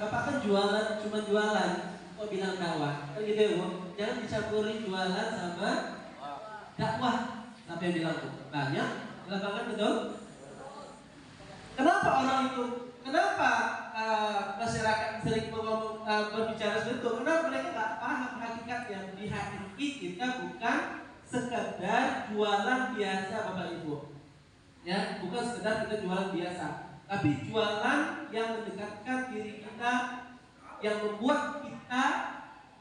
Bapak kan jualan, cuma jualan, kok bilang dakwah? Kan gitu ya Bu. Jangan dicampuri jualan sama dakwah. Sampai bilang banyak di lapangan, betul? Kenapa orang itu? Kenapa masyarakat sering berbicara seperti itu? Kenapa mereka nggak paham hakikatnya? Di hakiki kita bukan sekedar jualan biasa, Bapak Ibu. Ya, bukan sekedar kita jualan biasa, tapi jualan yang mendekatkan diri kita, yang membuat kita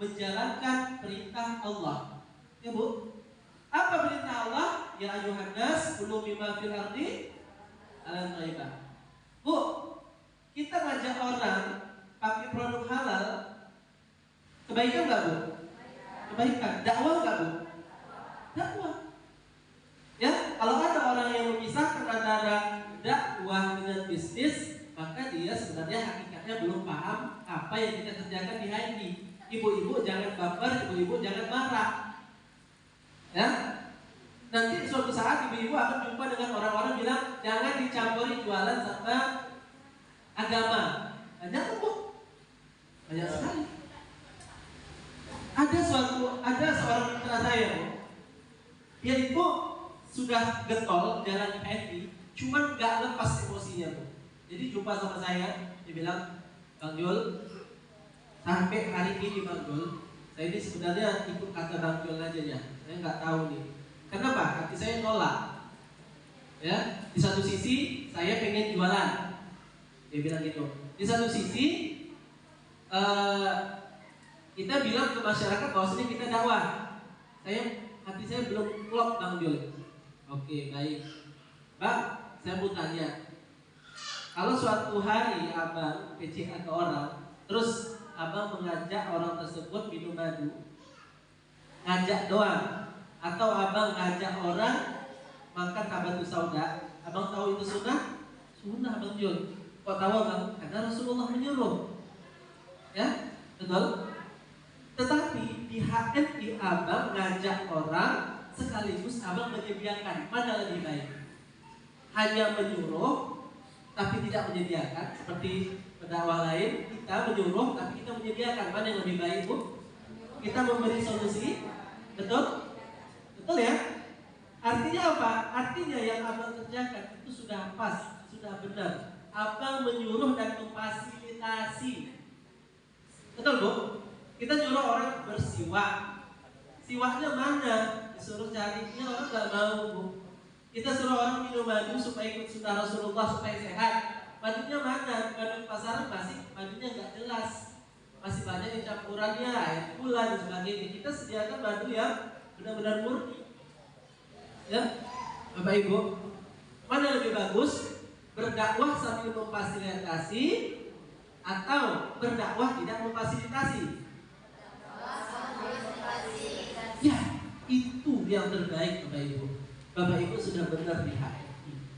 menjalankan perintah Allah. Ya Bu, apa perintah Allah? Ya ayuhan nas kulu mimma fil ardi halal thayyibah. Bu, kita ngajak orang pakai produk halal, kebaikan nggak Bu? Kebaikan. Dakwah nggak Bu? Dakwah. Ya, kalau ada orang yang memisahkan antara dakwah dengan bisnis, maka dia sebenarnya hakikatnya belum paham apa yang kita kerjakan di HMI. Ibu-ibu jangan baper, ibu-ibu jangan marah. Ya, nanti suatu saat ibu-ibu akan jumpa dengan orang-orang bilang jangan dicampuri jualan sama agama. Banyak tuh Bu, banyak sekali. Ada seorang mitra saya Bu, dia itu sudah getol jalan HMI, cuman gak lepas emosinya Bu. Jadi jumpa sama saya, dia bilang, Bang Jul, sampai hari ini Bang Jul, saya ini sebenarnya ikut kata Bang Jul aja ya. Saya nggak tahu nih, kenapa? Hati saya nolak. Ya, di satu sisi saya pengen jualan, dia bilang gitu. Di satu sisi kita bilang ke masyarakat bahwasanya kita dakwah. Hati saya belum klop Bang Jul. Oke, baik. Bang, saya mau tanya. Kalau suatu hari Abang PCK ke orang, terus Abang mengajak orang tersebut minum madu, ngajak doang, atau Abang ngajak orang makan habatus sauda, Abang tahu itu sunnah? Sunnah Bang Jul. Kok tahu Abang? Karena Rasulullah menyuruh. Ya, betul? Tetapi di HMI Abang ngajak orang sekaligus Abang menyediakan, mana lebih baik? Hanya menyuruh tapi tidak menyediakan, seperti pendakwah lain, kita menyuruh tapi kita menyediakan, mana yang lebih baik Bu? Kita memberi solusi, betul? Betul ya? Artinya apa? Artinya yang Abang kerjakan itu sudah pas, sudah benar. Abang menyuruh dan memfasilitasi, betul Bu? Kita nyuruh orang bersiwak, siwaknya mana? Disuruh cari, ini orang nggak mau Bu. Kita suruh orang minum madu supaya ikut sunnah Rasulullah supaya sehat. Madunya mana? Madu pasaran masih madunya nggak jelas, masih banyak yang campurannya, air gula dan sebagainya. Kita sediakan madu yang benar-benar murni. Ya, Bapak Ibu, mana lebih bagus? Berdakwah sambil memfasilitasi atau berdakwah tidak memfasilitasi? Ya, itu yang terbaik Bapak Ibu. Bapak Ibu sudah benar lihat.